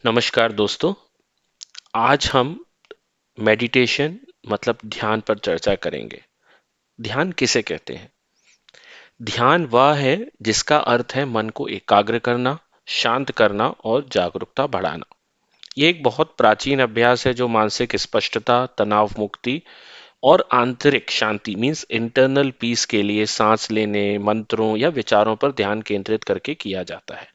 नमस्कार दोस्तों। आज हम मेडिटेशन मतलब ध्यान पर चर्चा करेंगे। ध्यान किसे कहते हैं? ध्यान वह है जिसका अर्थ है मन को एकाग्र करना, शांत करना और जागरूकता बढ़ाना। ये एक बहुत प्राचीन अभ्यास है जो मानसिक स्पष्टता, तनाव मुक्ति और आंतरिक शांति मीन्स इंटरनल पीस के लिए सांस लेने, मंत्रों या विचारों पर ध्यान केंद्रित करके किया जाता है,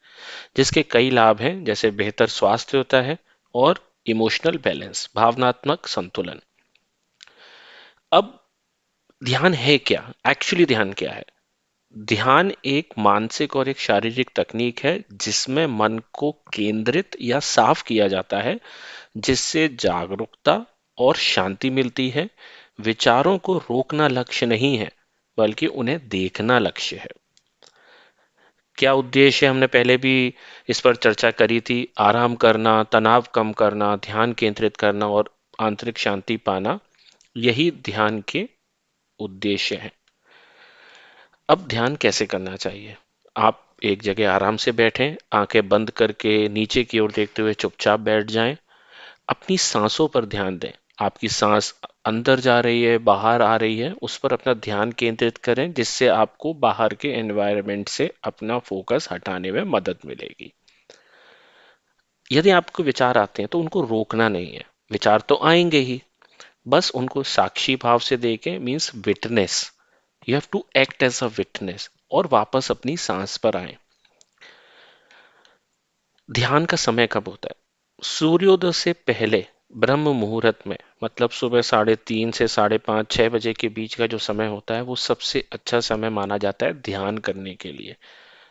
जिसके कई लाभ हैं जैसे बेहतर स्वास्थ्य होता है और इमोशनल बैलेंस, भावनात्मक संतुलन। अब ध्यान है क्या? एक्चुअली ध्यान क्या है? ध्यान एक मानसिक और एक शारीरिक तकनीक है जिसमें मन को केंद्रित या साफ किया जाता है, जिससे जागरूकता और शांति मिलती है। विचारों को रोकना लक्ष्य नहीं है, बल्कि उन्हें देखना लक्ष्य है। क्या उद्देश्य है? हमने पहले भी इस पर चर्चा करी थी। आराम करना, तनाव कम करना, ध्यान केंद्रित करना और आंतरिक शांति पाना, यही ध्यान के उद्देश्य हैं। अब ध्यान कैसे करना चाहिए? आप एक जगह आराम से बैठें, आंखें बंद करके नीचे की ओर देखते हुए चुपचाप बैठ जाएं। अपनी सांसों पर ध्यान दें। आपकी सांस अंदर जा रही है, बाहर आ रही है, उस पर अपना ध्यान केंद्रित करें, जिससे आपको बाहर के एनवायरनमेंट से अपना फोकस हटाने में मदद मिलेगी। यदि आपको विचार आते हैं तो उनको रोकना नहीं है। विचार तो आएंगे ही, बस उनको साक्षी भाव से देखें, means witness. You have to act as a witness और वापस अपनी सांस पर आए। ध्यान का समय कब होता है? सूर्योदय से पहले ब्रह्म मुहूर्त में, मतलब सुबह 3:30 से 5:30 6 बजे के बीच का जो समय होता है, वो सबसे अच्छा समय माना जाता है ध्यान करने के लिए।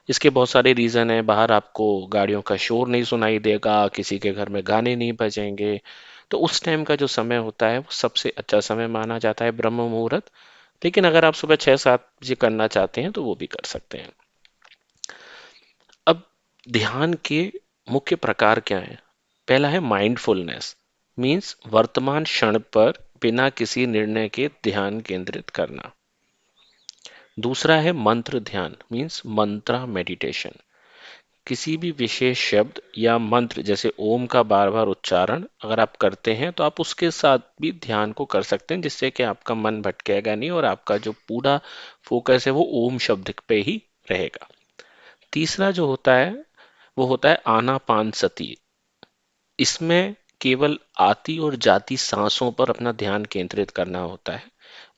इसके बहुत सारे रीजन है। बाहर आपको गाड़ियों का शोर नहीं सुनाई देगा, किसी के घर में गाने नहीं बजेंगे, तो उस टाइम का जो समय होता है वो सबसे अच्छा समय माना जाता है, ब्रह्म मुहूर्त। लेकिन अगर आप सुबह 6-7 बजे करना चाहते हैं तो वो भी कर सकते हैं। अब ध्यान के मुख्य प्रकार क्या हैं? पहला है माइंडफुलनेस, मीन्स वर्तमान क्षण पर बिना किसी निर्णय के ध्यान केंद्रित करना। दूसरा है मंत्र ध्यान, मीन्स मंत्रा मेडिटेशन। किसी भी विशेष शब्द या मंत्र जैसे ओम का बार बार उच्चारण अगर आप करते हैं तो आप उसके साथ भी ध्यान को कर सकते हैं, जिससे कि आपका मन भटकेगा नहीं और आपका जो पूरा फोकस है वो ओम शब्द पे ही रहेगा। तीसरा जो होता है वो होता है आनापान सती। इसमें केवल आती और जाती सांसों पर अपना ध्यान केंद्रित करना होता है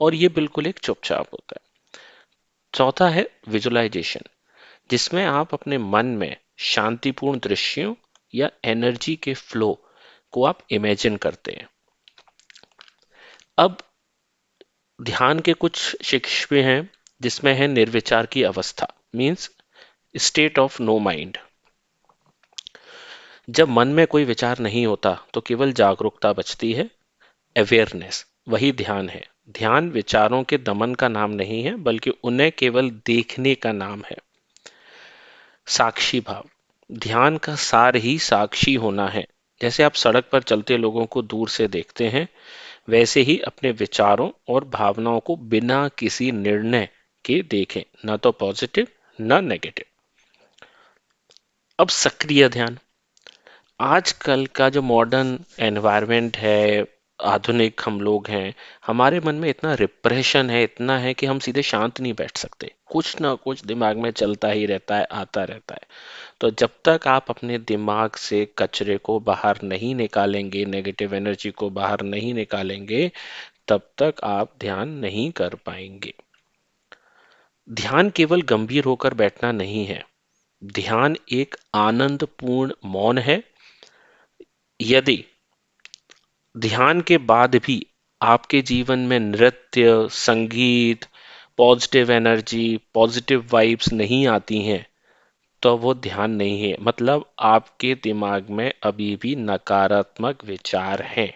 और ये बिल्कुल एक चुपचाप होता है। चौथा है विजुअलाइजेशन, जिसमें आप अपने मन में शांतिपूर्ण दृश्यों या एनर्जी के फ्लो को आप इमेजिन करते हैं। अब ध्यान के कुछ शिक्षण हैं, जिसमें है निर्विचार की अवस्था, means state of no mind. जब मन में कोई विचार नहीं होता तो केवल जागरूकता बचती है, अवेयरनेस। वही ध्यान है। ध्यान विचारों के दमन का नाम नहीं है, बल्कि उन्हें केवल देखने का नाम है। साक्षी भाव, ध्यान का सार ही साक्षी होना है। जैसे आप सड़क पर चलते लोगों को दूर से देखते हैं, वैसे ही अपने विचारों और भावनाओं को बिना किसी निर्णय के देखें, ना तो पॉजिटिव ना नेगेटिव। अब सक्रिय ध्यान, आजकल का जो मॉडर्न एनवायरनमेंट है, आधुनिक हम लोग हैं, हमारे मन में इतना रिप्रेशन है, इतना है कि हम सीधे शांत नहीं बैठ सकते, कुछ ना कुछ दिमाग में चलता ही रहता है, आता रहता है। तो जब तक आप अपने दिमाग से कचरे को बाहर नहीं निकालेंगे, नेगेटिव एनर्जी को बाहर नहीं निकालेंगे, तब तक आप ध्यान नहीं कर पाएंगे। ध्यान केवल गंभीर होकर बैठना नहीं है। ध्यान एक आनंदपूर्ण मौन है। यदि ध्यान के बाद भी आपके जीवन में नृत्य, संगीत, पॉजिटिव एनर्जी, पॉजिटिव वाइब्स नहीं आती हैं, तो वो ध्यान नहीं है। मतलब आपके दिमाग में अभी भी नकारात्मक विचार हैं।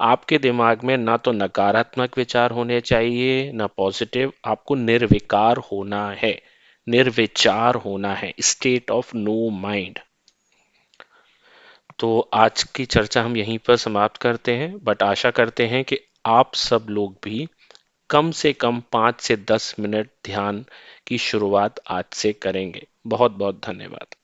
आपके दिमाग में ना तो नकारात्मक विचार होने चाहिए ना पॉजिटिव, आपको निर्विकार होना है, निर्विचार होना है, स्टेट ऑफ नो माइंड। तो आज की चर्चा हम यहीं पर समाप्त करते हैं, बट आशा करते हैं कि आप सब लोग भी कम से कम 5 से 10 मिनट ध्यान की शुरुआत आज से करेंगे। बहुत बहुत धन्यवाद।